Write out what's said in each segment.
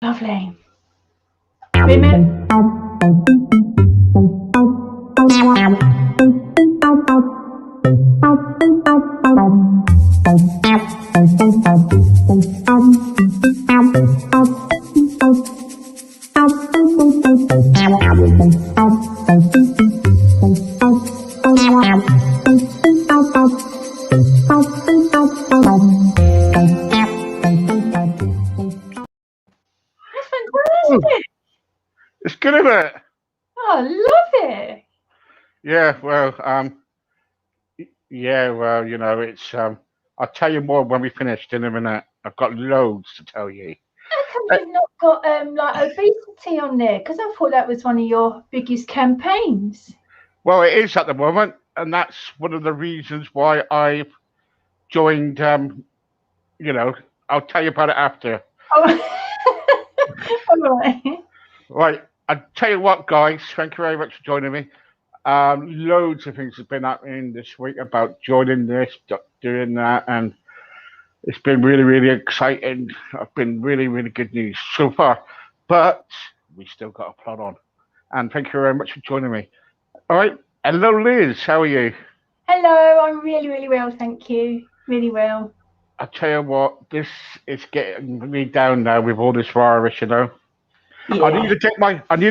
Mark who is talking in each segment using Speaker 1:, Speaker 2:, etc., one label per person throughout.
Speaker 1: Lovely. Remember.
Speaker 2: It's good, isn't it?
Speaker 1: Oh, love it.
Speaker 2: Yeah, it's I'll tell you more when we finished in a minute. I've got loads to tell you.
Speaker 1: How come
Speaker 2: Uh,
Speaker 1: you've not got like obesity on there? Because I thought that was one of your biggest campaigns.
Speaker 2: Well, it is at the moment, and that's one of the reasons why I've joined. You know, I'll tell you about it after.
Speaker 1: Oh, all right.
Speaker 2: Right, I'll tell you what, guys. Thank you very much for joining me. Loads of things have been happening this week about joining this, doing that, and it's been really, really exciting. I've been really, really good news so far, but we still got a plot on. And thank you very much for joining me. All right. Hello, Liz. How are you?
Speaker 1: Hello, I'm really, really well, thank you. Really well.
Speaker 2: I tell you what, this is getting me down now with all this virus.
Speaker 1: Yeah,
Speaker 2: I need to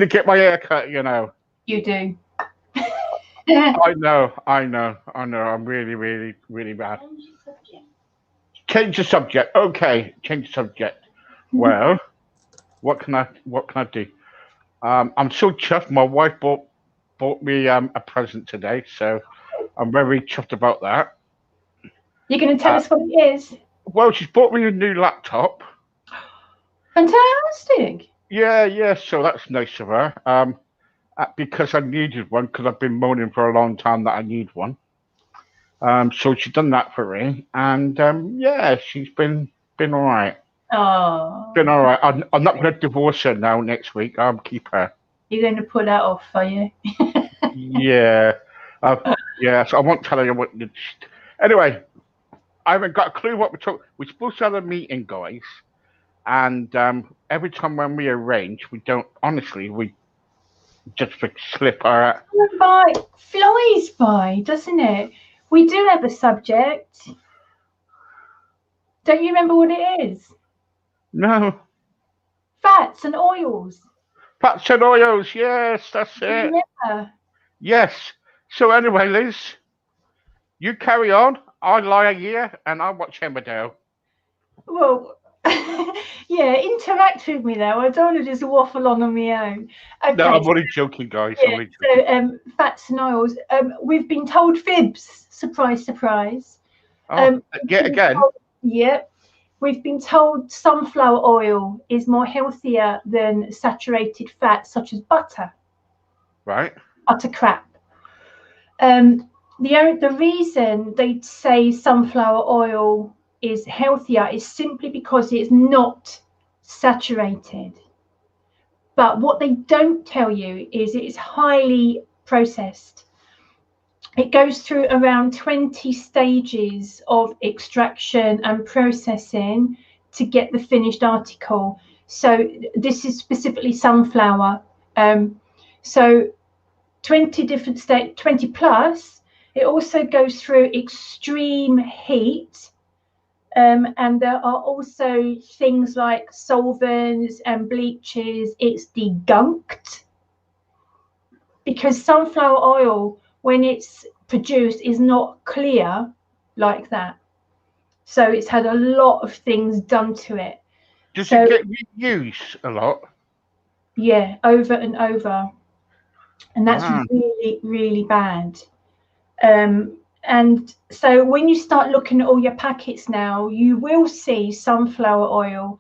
Speaker 2: get my hair cut.
Speaker 1: you do.
Speaker 2: I know. I'm really, really, really bad. Change the subject. Okay, change the subject. Well, what can I do? I'm so chuffed. My wife bought me a present today, so I'm very chuffed about that.
Speaker 1: You're going to tell
Speaker 2: Uh,
Speaker 1: us what it is?
Speaker 2: well, she's bought me a new laptop.
Speaker 1: Fantastic.
Speaker 2: Yeah, yeah. So that's nice of her. Because I needed one because I've been moaning for a long time that I need one. So she's done that for me, and yeah, she's been all right.
Speaker 1: Oh,
Speaker 2: Been all right. I'm not going to divorce her now next week. I'll keep her.
Speaker 1: you're going to put that off, are you?
Speaker 2: Yeah. Uh, yeah. So I won't tell her what. Anyway, I haven't got a clue what we're talking. We're supposed to have a meeting, guys, and every time when we arrange, we don't. Honestly, we just slip our.
Speaker 1: By flies by, doesn't it? We do have a subject. Don't you remember what it is?
Speaker 2: No.
Speaker 1: Fats and oils.
Speaker 2: Fats and oils. Yes, that's
Speaker 1: Do you
Speaker 2: it.
Speaker 1: remember?
Speaker 2: Yes. So anyway, Liz, you carry on. I lie here and I watch Emmerdale.
Speaker 1: Well, yeah, interact with me though. I don't want to just waffle on my own.
Speaker 2: No,
Speaker 1: Okay,
Speaker 2: I'm only joking, guys. I'm
Speaker 1: yeah.
Speaker 2: only joking.
Speaker 1: So, fats and oils. We've been told fibs. Surprise, surprise.
Speaker 2: Oh,
Speaker 1: We've
Speaker 2: yet
Speaker 1: been
Speaker 2: again.
Speaker 1: told, yeah, we've been told sunflower oil is more healthier than saturated fats such as butter.
Speaker 2: Right.
Speaker 1: Utter crap. The reason they say sunflower oil is healthier is simply because it's not saturated. But what they don't tell you is it's highly processed. It goes through around 20 stages of extraction and processing to get the finished article. So this is specifically sunflower. So 20 different states, 20 plus. It also goes through extreme heat. And there are also things like solvents and bleaches. It's degunked because sunflower oil, when it's produced, is not clear like that. So it's had a lot of things done to it.
Speaker 2: Does
Speaker 1: So
Speaker 2: it get reused a lot?
Speaker 1: yeah, over and over. And that's
Speaker 2: Ah,
Speaker 1: really, really bad. And so when you start looking at all your packets now, you will see sunflower oil.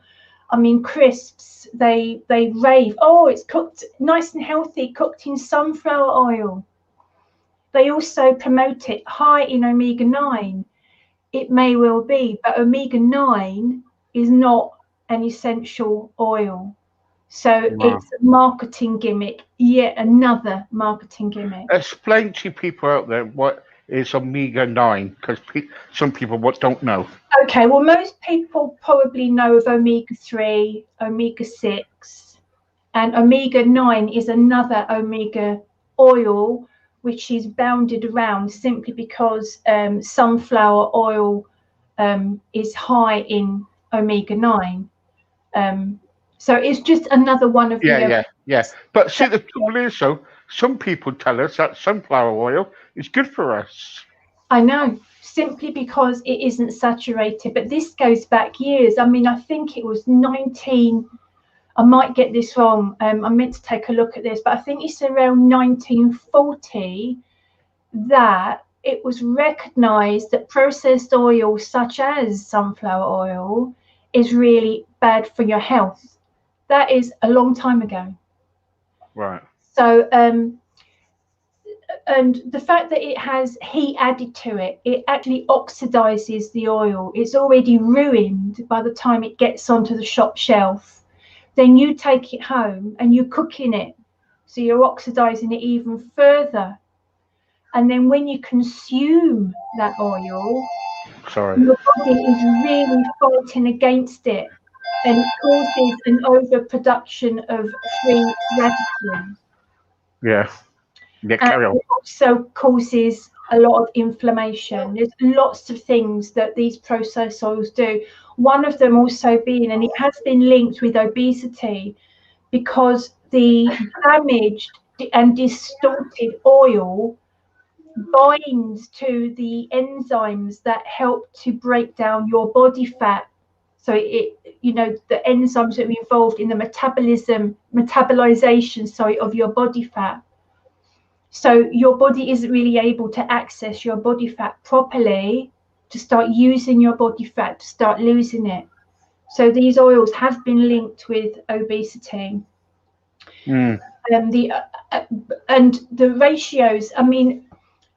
Speaker 1: I mean, crisps, they rave, oh, it's cooked nice and healthy, cooked in sunflower oil. They also promote it high in omega-9. It may well be, but omega-9 is not an essential oil. So
Speaker 2: wow.
Speaker 1: it's a marketing gimmick, yet another marketing gimmick.
Speaker 2: Explain to people out there what is omega-9? Because some people don't know.
Speaker 1: Okay, well, most people probably know of omega-3, omega-6, and omega-9 is another omega oil which is bounded around simply because sunflower oil is high in omega-9. So it's just another one of
Speaker 2: the... Yeah. But see, the trouble is, so some people tell us that sunflower oil is good for us.
Speaker 1: I know, simply because it isn't saturated. But this goes back years. I mean, I think it was I might get this wrong. I meant to take a look at this, but I think it's around 1940 that it was recognized that processed oil such as sunflower oil is really bad for your health. That is a long time ago.
Speaker 2: Right.
Speaker 1: So, and the fact that it has heat added to it, it actually oxidizes the oil. It's already ruined by the time it gets onto the shop shelf. Then you take it home and you're cooking it. So you're oxidizing it even further. And then when you consume that oil, your body is really fighting against it, and it causes an overproduction of free radicals.
Speaker 2: Yeah.
Speaker 1: And it also causes a lot of inflammation. There's lots of things that these processed oils do. One of them also being, and it has been linked with obesity, because the damaged and distorted oil binds to the enzymes that help to break down your body fat. So the enzymes that are involved in the metabolization of your body fat. So your body isn't really able to access your body fat properly to start using your body fat, to start losing it. So these oils have been linked with obesity. And the ratios, I mean,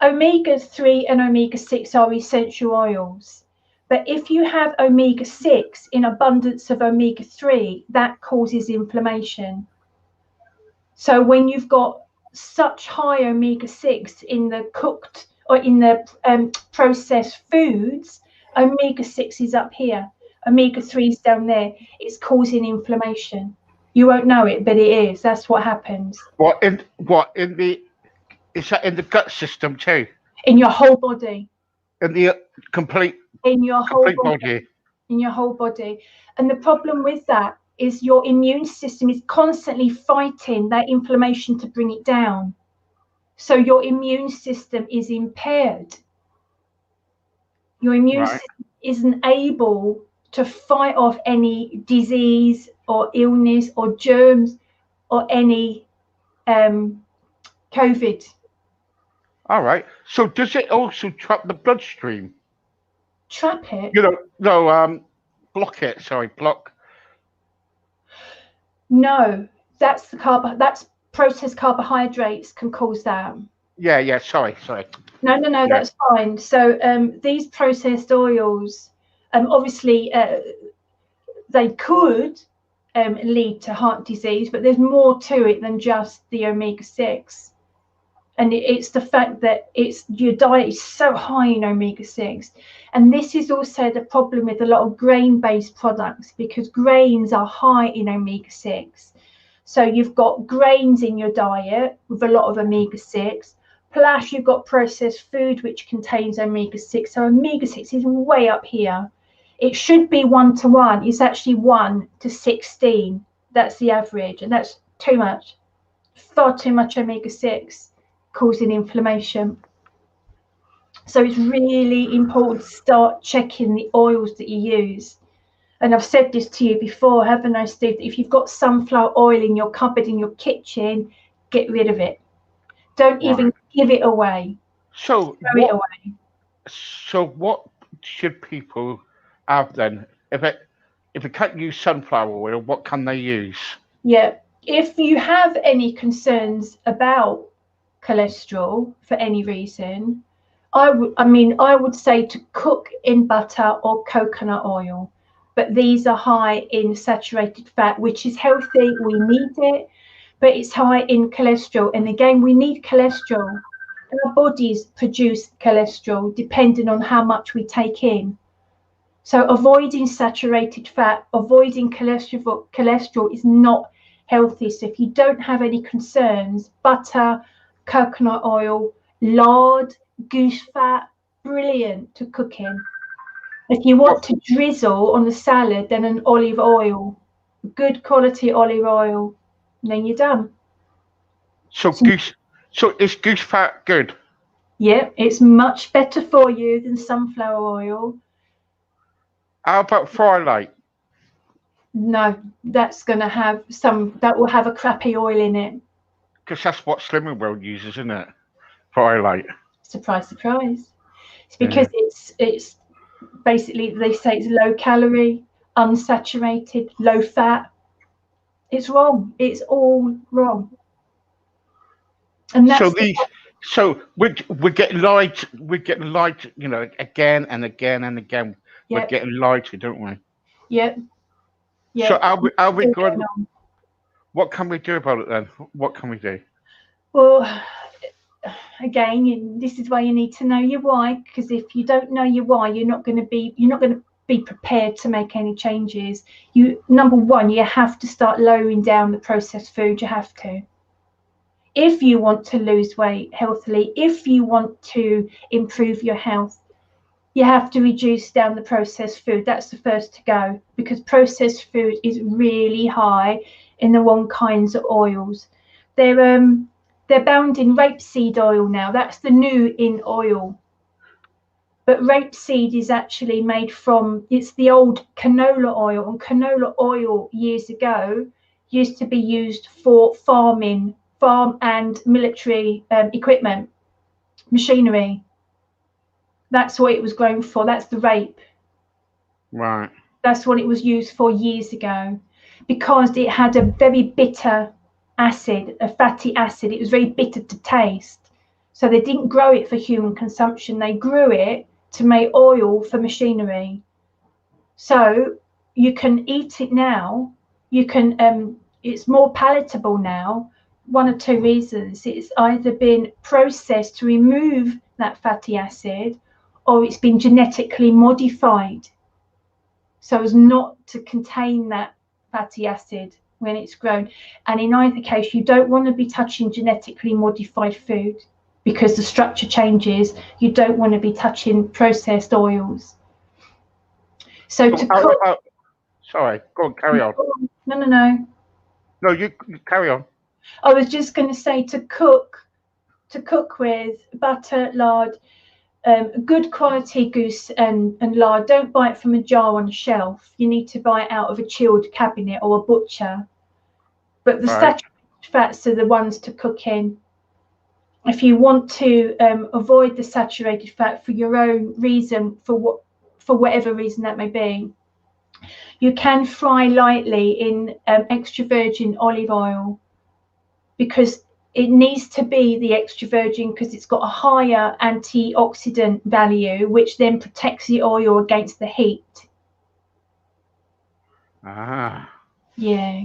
Speaker 1: omega-3 and omega-6 are essential oils. But if you have omega-6 in abundance of omega-3, that causes inflammation. So when you've got such high omega-6 in the cooked or in the processed foods, omega-6 is up here, omega-3 is down there. It's causing inflammation. You won't know it, but it is. That's what happens.
Speaker 2: Is that in the gut system too?
Speaker 1: In your whole body.
Speaker 2: In the complete.
Speaker 1: In your whole body. In your whole body. And the problem with that is your immune system is constantly fighting that inflammation to bring it down. So your immune system is impaired. Your immune system isn't able to fight off any disease or illness or germs or any COVID.
Speaker 2: All right. So does it also trap the bloodstream?
Speaker 1: Trap it?
Speaker 2: Block it. Sorry, block.
Speaker 1: No, that's processed carbohydrates can cause that.
Speaker 2: Yeah. Sorry.
Speaker 1: No, that's fine. So these processed oils, obviously, they could lead to heart disease, but there's more to it than just the omega-6. And it's the fact that your diet is so high in omega-6. And this is also the problem with a lot of grain-based products, because grains are high in omega-6. So you've got grains in your diet with a lot of omega-6, plus you've got processed food which contains omega-6. So omega-6 is way up here. It should be 1-to-1. It's actually 1-to-16. That's the average, and that's too much. Far too much omega-6. Causing inflammation. So it's really important to start checking the oils that you use. And I've said this to you before, haven't I, Steve? If you've got sunflower oil in your cupboard in your kitchen, get rid of it. Don't even give it away.
Speaker 2: So
Speaker 1: throw it away.
Speaker 2: So what should people have then? If it can't use sunflower oil, what can they use?
Speaker 1: Yeah, if you have any concerns about cholesterol for any reason, I would say to cook in butter or coconut oil, but these are high in saturated fat, which is healthy. We need it, but it's high in cholesterol, and again, we need cholesterol our bodies produce cholesterol depending on how much we take in. So avoiding saturated fat, avoiding cholesterol is not healthy. So if you don't have any concerns, butter, coconut oil, lard, goose fat, brilliant to cook in. If you want to drizzle on the salad, then an olive oil, good quality olive oil, and then you're done.
Speaker 2: So is goose fat good?
Speaker 1: Yeah, it's much better for you than sunflower oil.
Speaker 2: How about Firelight?
Speaker 1: No, that will have a crappy oil in it.
Speaker 2: Because that's what Slimming World uses, isn't it? Firelight.
Speaker 1: Surprise, surprise. It's because it's basically, they say it's low calorie, unsaturated, low fat. It's wrong. It's all wrong. And that's
Speaker 2: so we're getting lied. We're getting lied. You know, again and again and again. We're getting lied to, don't we?
Speaker 1: Yep.
Speaker 2: So are we going? What can we do about it then? What can we do?
Speaker 1: Well, again, this is why you need to know your why, because if you don't know your why, you're not going to be prepared to make any changes. Number one, you have to start lowering down the processed food. You have to. If you want to lose weight healthily, if you want to improve your health, you have to reduce down the processed food. That's the first to go, because processed food is really high in the wrong kinds of oils. They're bound in rapeseed oil now. That's the new in oil. But rapeseed is actually made from, it's the old canola oil. And canola oil years ago used to be used for farm and military equipment, machinery. That's what it was grown for. That's the rape.
Speaker 2: Right.
Speaker 1: That's what it was used for years ago, because it had a very bitter acid, a fatty acid. It was very bitter to taste. So they didn't grow it for human consumption. They grew it to make oil for machinery. So you can eat it now. You can. It's more palatable now. One of two reasons: it's either been processed to remove that fatty acid, or it's been genetically modified so as not to contain that fatty acid when it's grown. And in either case, you don't want to be touching genetically modified food because the structure changes. You don't want to be touching processed oils. So to cook.
Speaker 2: Sorry, go on, carry on.
Speaker 1: No.
Speaker 2: No, you carry on.
Speaker 1: I was just going to say to cook with butter, lard, good quality goose and lard. Don't buy it from a jar on a shelf. You need to buy it out of a chilled cabinet or a butcher. But the saturated fats are the ones to cook in. If you want to avoid the saturated fat for your own reason, for whatever reason that may be, you can fry lightly in extra virgin olive oil, because it needs to be the extra virgin because it's got a higher antioxidant value, which then protects the oil against the heat. Yeah.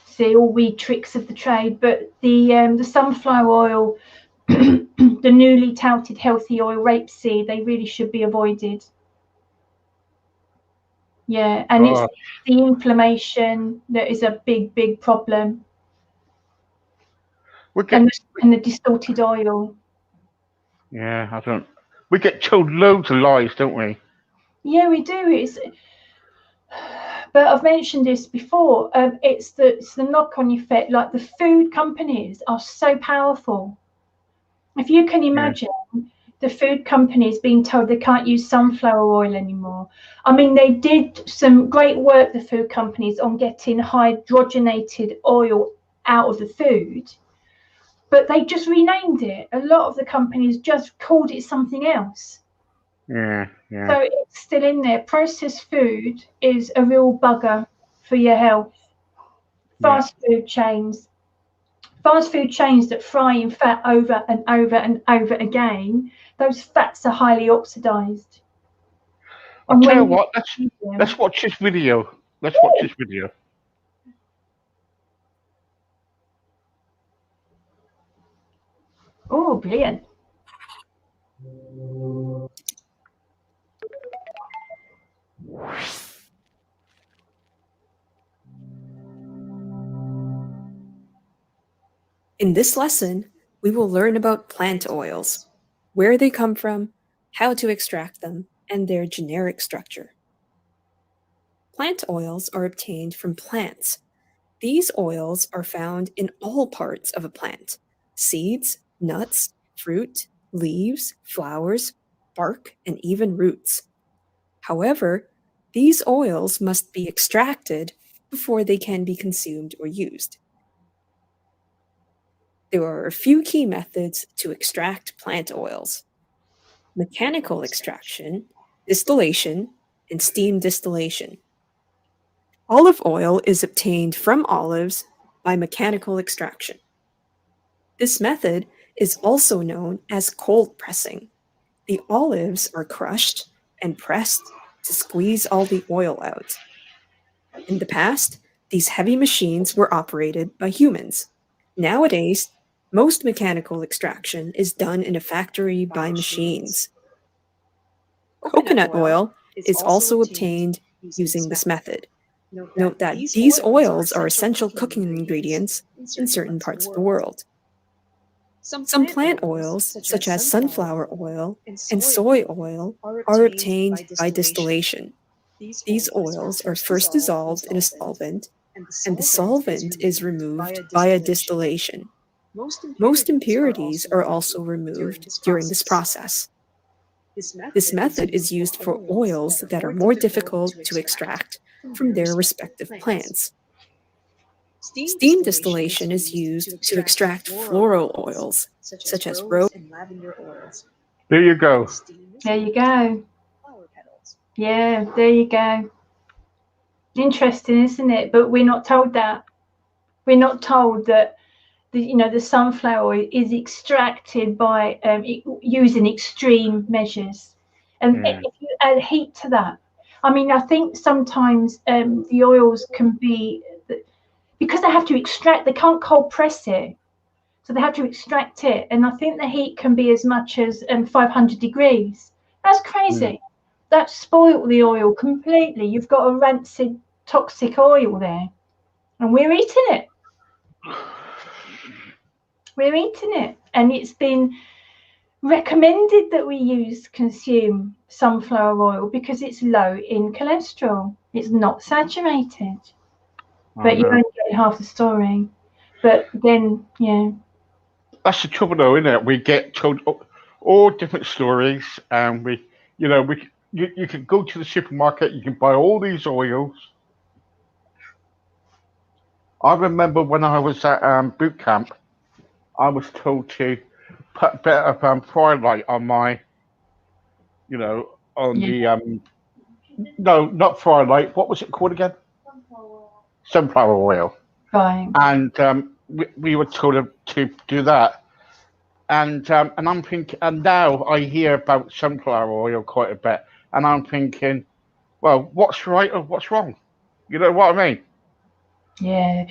Speaker 1: See, all wee tricks of the trade. But the sunflower oil, the newly touted healthy oil, rapeseed, they really should be avoided. Yeah, and it's the inflammation that is a big problem. And the distorted oil.
Speaker 2: Yeah, I don't. We get told loads of lies, don't we?
Speaker 1: Yeah, we do. But I've mentioned this before. It's the knock-on effect. Like, the food companies are so powerful. If you can imagine the food companies being told they can't use sunflower oil anymore. I mean, they did some great work, the food companies, on getting hydrogenated oil out of the food, but they just renamed it. A lot of the companies just called it something else.
Speaker 2: Yeah.
Speaker 1: So it's still in there. Processed food is a real bugger for your health. Fast food chains that fry in fat over and over and over again, those fats are highly oxidized.
Speaker 2: I'll tell you what, let's watch this video. Watch this video.
Speaker 1: Oh, brilliant.
Speaker 3: In this lesson, we will learn about plant oils, where they come from, how to extract them, and their generic structure. Plant oils are obtained from plants. These oils are found in all parts of a plant: seeds, nuts, fruit, leaves, flowers, bark, and even roots. However, these oils must be extracted before they can be consumed or used. There are a few key methods to extract plant oils: mechanical extraction, distillation, and steam distillation. Olive oil is obtained from olives by mechanical extraction. This method is also known as cold pressing. The olives are crushed and pressed to squeeze all the oil out. In the past, these heavy machines were operated by humans. Nowadays, most mechanical extraction is done in a factory by machines. Coconut oil is also obtained using this method. Note that these oils are essential cooking ingredients in certain parts of the world. Some plant oils, such as sunflower oil and soy oil, are obtained by distillation. These oils are first dissolved in a solvent, and the solvent is removed via distillation. Most impurities are also removed during this process. This method is used for oils that are more difficult to extract from their respective plants. Steam distillation is used to extract floral oils, such as rose and lavender oils.
Speaker 2: There you go.
Speaker 1: There you go. Yeah, there you go. Interesting, isn't it? But we're not told that. We're not told that the sunflower oil is extracted by using extreme measures. And if you add heat to that, I mean, I think sometimes the oils can be, because they have to extract, they can't cold press it. So they have to extract it. And I think the heat can be as much as 500 degrees. That's crazy. That spoiled the oil completely. You've got a rancid, toxic oil there. And we're eating it. We're eating it. And it's been recommended that we consume sunflower oil because it's low in cholesterol. It's not saturated. But you only get half the story. But then, yeah.
Speaker 2: That's the trouble, though, isn't it? We get told all different stories, and you can go to the supermarket, you can buy all these oils. I remember when I was at boot camp, I was told to put a bit of Firelight on my, on the no, not Firelight. What was it called again? Sunflower oil.
Speaker 1: Right.
Speaker 2: And we were told to do that. And I'm thinking, and now I hear about sunflower oil quite a bit, and I'm thinking, well, what's right or what's wrong? You know what I mean?
Speaker 1: Yeah.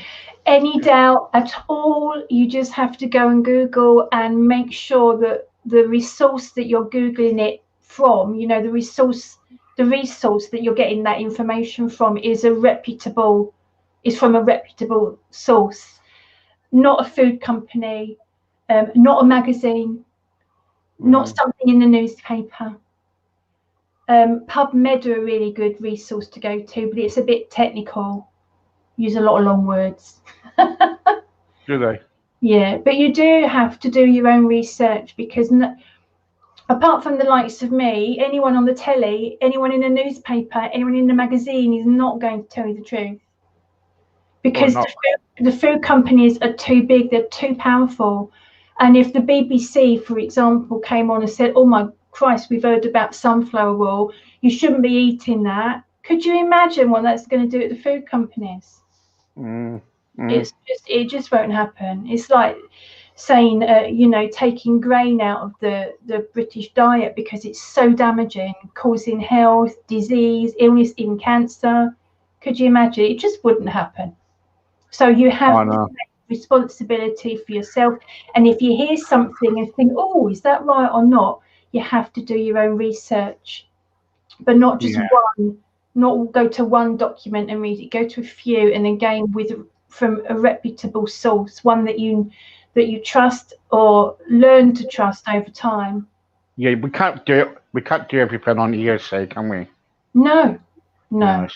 Speaker 1: Any doubt at all, you just have to go and Google and make sure that the resource that you're Googling it from, the resource that you're getting that information from is from a reputable source, not a food company, not a magazine, not something in the newspaper. PubMed are a really good resource to go to, but it's a bit technical. Use a lot of long words.
Speaker 2: Do they?
Speaker 1: Yeah, but you do have to do your own research because apart from the likes of me, anyone on the telly, anyone in a newspaper, anyone in a magazine is not going to tell you the truth. Because the food companies are too big, they're too powerful. And if the BBC, for example, came on and said, oh my Christ, we've heard about sunflower oil, you shouldn't be eating that. Could you imagine what that's going to do at the food companies? It just won't happen. It's like saying, taking grain out of the British diet because it's so damaging, causing health, disease, illness, even cancer. Could you imagine? It just wouldn't happen. So you have to take responsibility for yourself. And if you hear something and think, oh, is that right or not? You have to do your own research, but not just one. Not go to one document and read it. Go to a few, and again from a reputable source, one that that you trust or learn to trust over time.
Speaker 2: Yeah, we can't do it. We can't do everything on hearsay, can we?
Speaker 1: No.
Speaker 2: It's
Speaker 1: I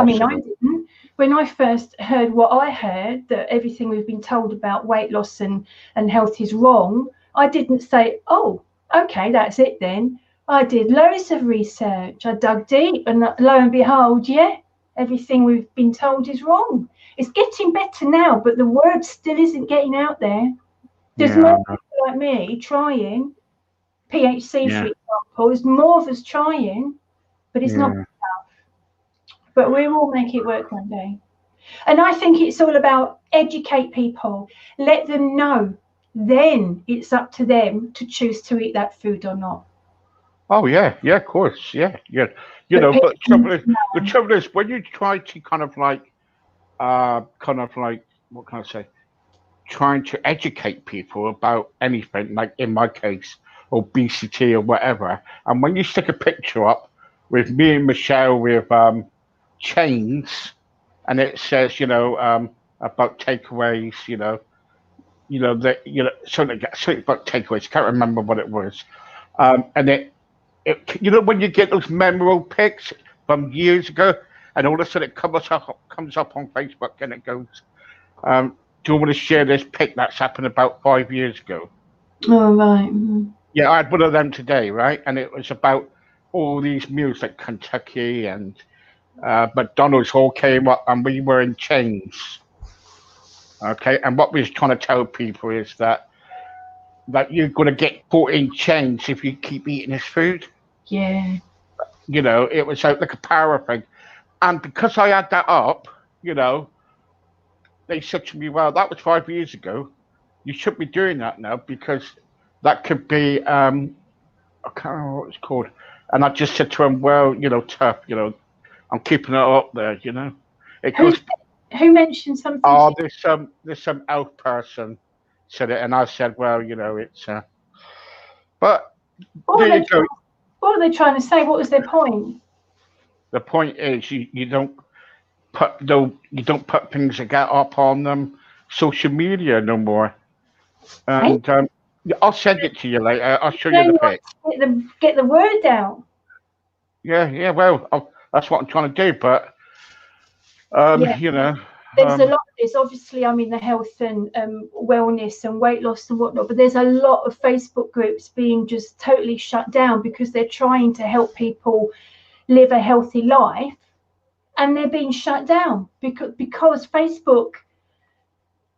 Speaker 1: mean,
Speaker 2: impossible.
Speaker 1: I didn't. When I first heard what I heard, that everything we've been told about weight loss and health is wrong, I didn't say, oh, okay, that's it then. I did loads of research. I dug deep, and lo and behold, yeah, everything we've been told is wrong. It's getting better now, but the word still isn't getting out there. There's more people like me trying. PHC, for example, there's more of us trying, but it's not enough. But we will make it work one day. And I think it's all about educate people, let them know. Then it's up to them to choose to eat that food or not.
Speaker 2: Oh yeah, of course, yeah. You know, but the trouble is when you try to kind of like, what can I say? Trying to educate people about anything, like in my case, obesity or whatever, and when you stick a picture up with me and Michelle with chains, and it says, about takeaways, something about takeaways. Can't remember what it was, and it, when you get those memorable pics from years ago, and all of a sudden it comes up on Facebook, and it goes, do you want to share this pic that's happened about 5 years ago?
Speaker 1: Oh, right.
Speaker 2: Yeah, I had one of them today, right? And it was about all these meals like Kentucky and McDonald's all came up, and we were in chains. Okay, and what we was trying to tell people is that you're going to get put in chains if you keep eating this food.
Speaker 1: Yeah.
Speaker 2: It was like a power thing. And because I had that up, they said to me, well, that was 5 years ago. You shouldn't be doing that now because that could be, I can't remember what it's called. And I just said to him, well, tough, I'm keeping it up there, It goes.
Speaker 1: Who mentioned something?
Speaker 2: Oh, there's some elf person said it, and I said, well, it's. But there you go.
Speaker 1: What are they trying to say? What was their point?
Speaker 2: The point is, you don't put things that get up on social media no more. And I'll send it to you later. I'll show you the pic.
Speaker 1: Get the word out.
Speaker 2: Yeah. Well, that's what I'm trying to do, but
Speaker 1: there's a lot of this. Obviously, I'm in the health and wellness and weight loss and whatnot, but there's a lot of Facebook groups being just totally shut down because they're trying to help people live a healthy life, and they're being shut down because Facebook,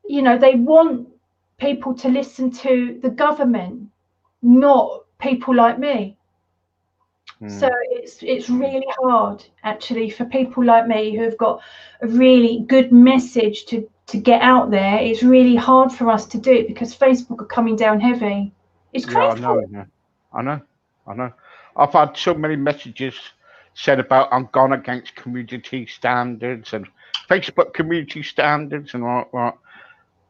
Speaker 1: they want people to listen to the government, not people like me. So it's really hard actually for people like me who have got a really good message to get out there. It's really hard for us to do it because Facebook are coming down heavy. It's crazy.
Speaker 2: Yeah, I know. I've had so many messages said about I'm gone against community standards and Facebook community standards and what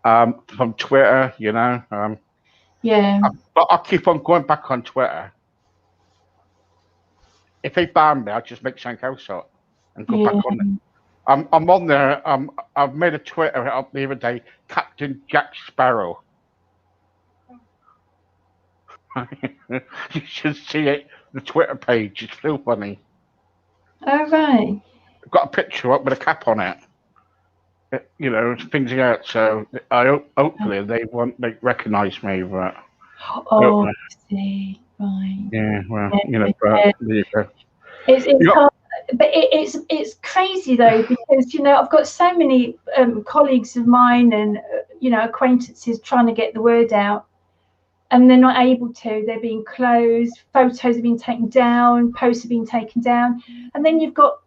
Speaker 2: from Twitter, but I'll keep on going back on Twitter. If they ban me, I'll just make something else up and go back on it. I'm on there. I've made a Twitter up the other day, Captain Jack Sparrow. You should see it. The Twitter page. It's still funny.
Speaker 1: Oh, right.
Speaker 2: I've got a picture up with a cap on it. Things like that. So hopefully they recognise me. But
Speaker 1: I see. Right.
Speaker 2: Yeah. Well, but there you go.
Speaker 1: It's hard, but it's crazy though because I've got so many colleagues of mine and acquaintances trying to get the word out, and they're not able to. They're being closed. Photos have been taken down. Posts have been taken down, and then you've got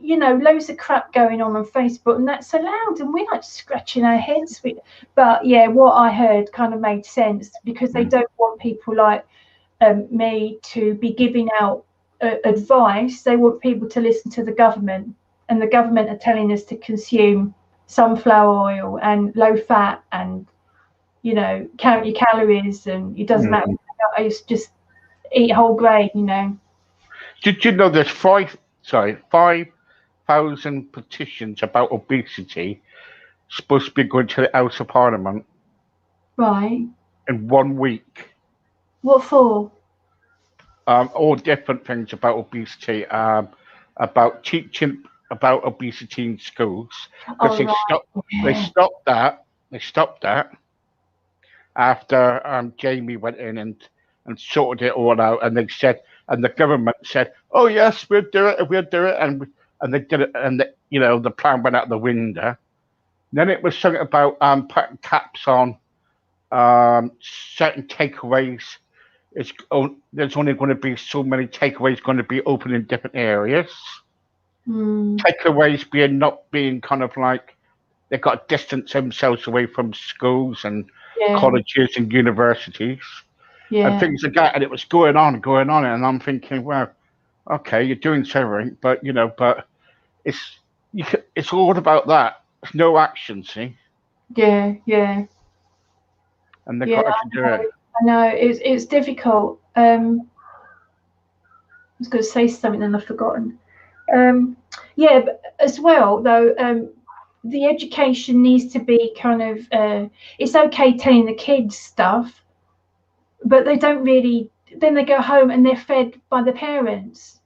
Speaker 1: loads of crap going on Facebook, and that's allowed, and we're not scratching our heads. But yeah, what I heard kind of made sense because they don't want people like me to be giving out advice. They want people to listen to the government, and the government are telling us to consume sunflower oil and low fat and count your calories, and it doesn't matter. It's just eat whole grain.
Speaker 2: Did you know there's 5,000 petitions about obesity supposed to be going to the House of Parliament?
Speaker 1: Right.
Speaker 2: in 1 week.
Speaker 1: What for?
Speaker 2: All different things about obesity, about teaching about obesity in schools, because
Speaker 1: Oh, right.
Speaker 2: they
Speaker 1: Yeah.
Speaker 2: stopped that after Jamie went in and sorted it all out, and they said, and the government said, "Oh yes, we'll do it," and they did it, and the plan went out the window. Then it was something about putting caps on certain takeaways. There's only going to be so many takeaways going to be open in different areas. Takeaways not being kind of like they've got to distance themselves away from schools and colleges and universities and things like that. And it was going on, and I'm thinking, well, okay, you're doing something, but it's all about that. There's no action, see?
Speaker 1: Yeah, yeah.
Speaker 2: And they've got to do it.
Speaker 1: I know it's difficult. I was going to say something and I've forgotten. Yeah, but as well though, the education needs to be kind of. It's okay telling the kids stuff, but they don't really. Then they go home and they're fed by the parents.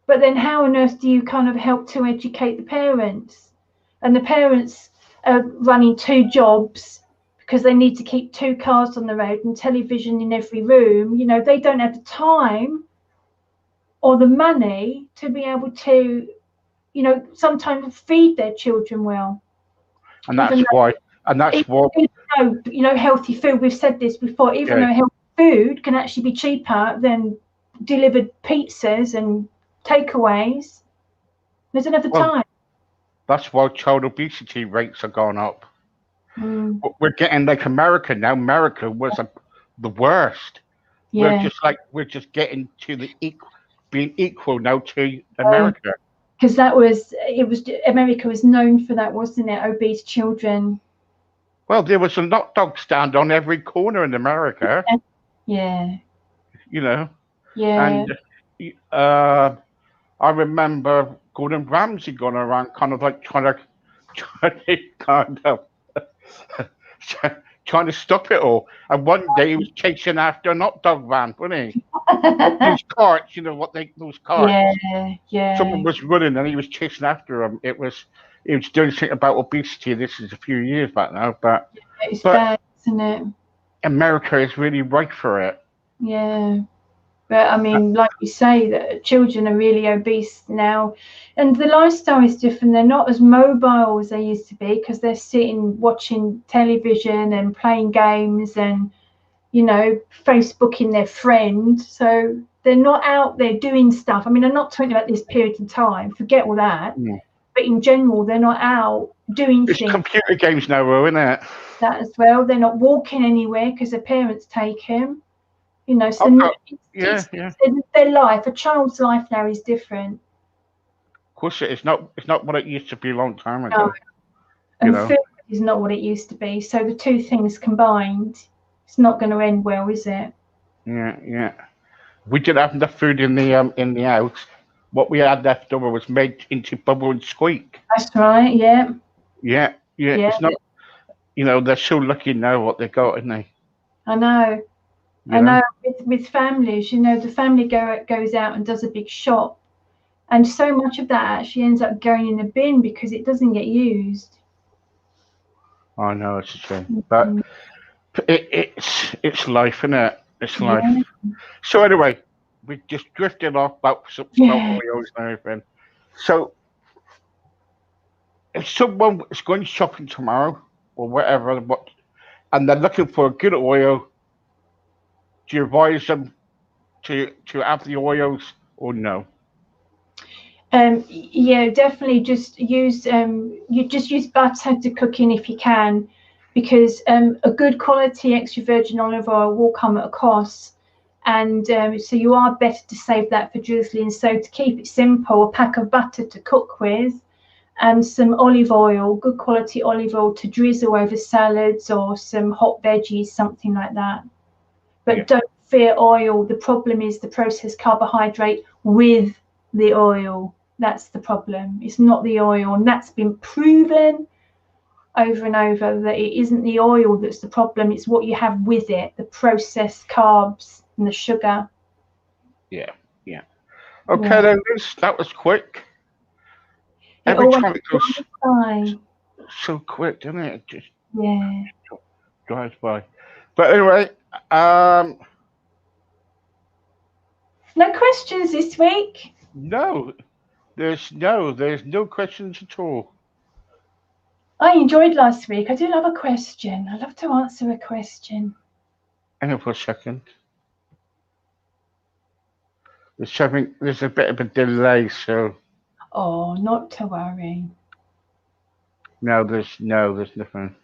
Speaker 1: But then, how on earth do you kind of help to educate the parents? And the parents are running 2 jobs because they need to keep 2 cars on the road and television in every room. They don't have the time or the money to be able to, sometimes feed their children well.
Speaker 2: And that's why.
Speaker 1: Healthy food. We've said this before. Even though healthy food can actually be cheaper than delivered pizzas and takeaways, they don't have the time.
Speaker 2: That's why child obesity rates are going up. We're getting like America now. America was the worst.
Speaker 1: Yeah.
Speaker 2: We're just getting to being equal now to America.
Speaker 1: Because America was known for that, wasn't it? Obese children.
Speaker 2: Well, there was a hot dog stand on every corner in America.
Speaker 1: Yeah.
Speaker 2: Yeah.
Speaker 1: And
Speaker 2: I remember Gordon Ramsay going around kind of like trying to stop it all. And one day he was chasing after a hot dog van, wasn't he? Those carts, those carts.
Speaker 1: Yeah.
Speaker 2: Someone was running and he was chasing after him. He was doing something about obesity. This is a few years back now, but
Speaker 1: it's bad, isn't it?
Speaker 2: America is really right for it.
Speaker 1: Yeah. But I mean, like you say, that children are really obese now, and the lifestyle is different. They're not as mobile as they used to be because they're sitting watching television and playing games and Facebooking their friend. So they're not out there doing stuff. I mean, I'm not talking about this period in time. Forget all that. But in general, they're not out doing things.
Speaker 2: It's computer games now, though, isn't it?
Speaker 1: That as well. They're not walking anywhere because their parents take them. So their life, a child's life now is different.
Speaker 2: Of course, it's not what it used to be a long time ago.
Speaker 1: No. And food is not what it used to be. So the 2 things combined, it's not going to end well, is it?
Speaker 2: Yeah. We didn't have enough food in the house. What we had left over was made into bubble and squeak.
Speaker 1: That's right. Yeah.
Speaker 2: Yeah. It's not. They're so lucky now what they got, isn't they?
Speaker 1: I know. I know with families, the family goes out and does a big shop, and so much of that actually ends up going in the bin because it doesn't get used.
Speaker 2: I know, it's a shame, but it's life, isn't it? It's life. So anyway, we just drifted off about oils and everything. So if someone is going shopping tomorrow or whatever, and they're looking for a good oil, do you advise them to have the oils or no?
Speaker 1: Yeah, definitely. Just use butter to cook in if you can, because a good quality extra virgin olive oil will come at a cost, and so you are better to save that for drizzling. So to keep it simple, a pack of butter to cook with, and some olive oil, good quality olive oil to drizzle over salads or some hot veggies, something like that. But don't fear oil. The problem is the processed carbohydrate with the oil. That's the problem. It's not the oil, and that's been proven over and over that it isn't the oil that's the problem, it's what you have with it, the processed carbs and the sugar.
Speaker 2: Yeah. Okay,
Speaker 1: Yeah.
Speaker 2: then, Liz, that was quick.
Speaker 1: It
Speaker 2: Every
Speaker 1: always
Speaker 2: time it goes
Speaker 1: by.
Speaker 2: so quick, doesn't it? It just
Speaker 1: Yeah.
Speaker 2: drives by. But anyway,
Speaker 1: No questions this week.
Speaker 2: no, there's no questions at all.
Speaker 1: I enjoyed last week. I do love a question. I love to answer a question.
Speaker 2: Hang on for a second. There's a bit of a delay, so
Speaker 1: Oh, not to worry.
Speaker 2: no, there's nothing.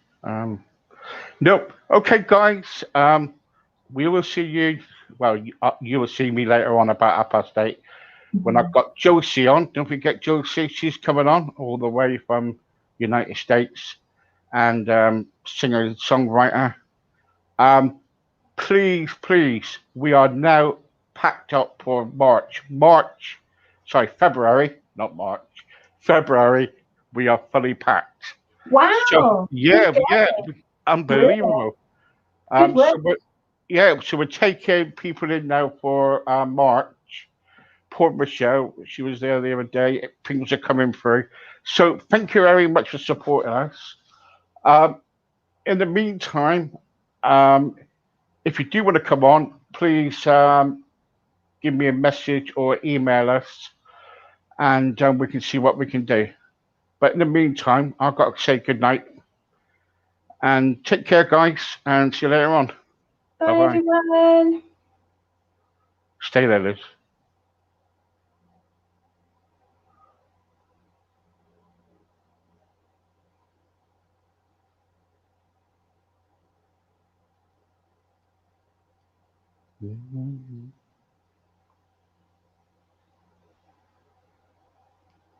Speaker 2: Nope. Okay, guys. We will see you. Well, you will see me later on about 8:30 when I've got Josie on. Don't forget Josie; she's coming on all the way from United States, and singer and songwriter. Please, we are now packed up for March. February, not March. February, we are fully packed.
Speaker 1: Wow.
Speaker 2: So yeah, unbelievable.
Speaker 1: Good work.
Speaker 2: So we're taking people in now for March. Poor Michelle, she was there the other day. Things are coming through. So thank you very much for supporting us. In the meantime, if you do want to come on, please give me a message or email us, and we can see what we can do. But in the meantime, I've got to say good night and take care, guys, and see you later on.
Speaker 1: Bye,
Speaker 2: Bye-bye.
Speaker 1: everyone.
Speaker 2: Stay there, Liz. Mm-hmm.